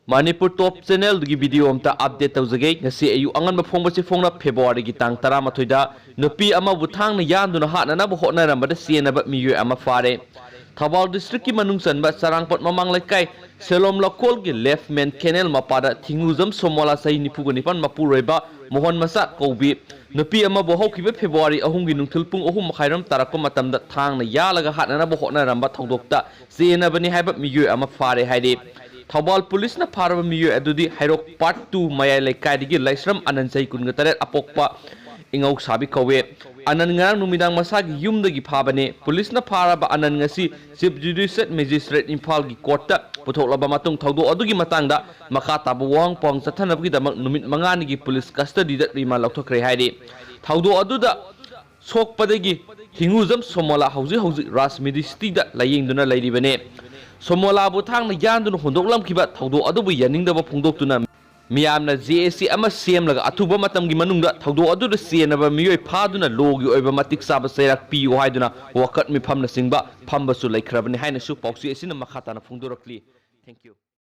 Manipur top channel dugi video amta update tawjage ngasi ayu angan mafong basi phongna February gi tang 13 da nupi amabu thangna yanduna hatnaba hotnaramba da sienaba miyoi ama phare Thabal district ki manung sanba sarangpot mamang laikai selom lokol gi left main canal mapada thinguzam somola sai nipugunipan mapuroiba mohon masa kobi nupi amabu hokhiba February ahum gi nungthul pung ahum khairam tarakpa matamda thangna yallaga hatnaba hotnaramba thongdokta sienabani haiba miyoi ama phare haide Thabal police na pharaba miyoi adudi hairok part 2 mayai laikai digi laisram anansai kungatare apokpa ingau sabi kawe anan ngarang numidang masagi yumdagi phabane police na pharaba anan ngasi chief judicial magistrate imphal gi court ta puthoklaba matung thaudo adugi matangda makha tabu wang pong chathanabgi damak numit mangani gi police custody da rima lokthokre haide thaudo aduda sokpadagi hinguzam somola hauji rasmidi city da layengduna lairibane Somola bu thangna yanduna hondoklam kiba thaudo adubu yaningdaba phongdoktuna miyamna JSC ama CM laga athuba matamgi manungda thaudo aduda sienaba miyoi phaduna logi oiba matik saba serak piyo haiduna wakat mi phamna singba phamba su laikhrabani haina su pausi asina makhatana phongdorakli. Thank you.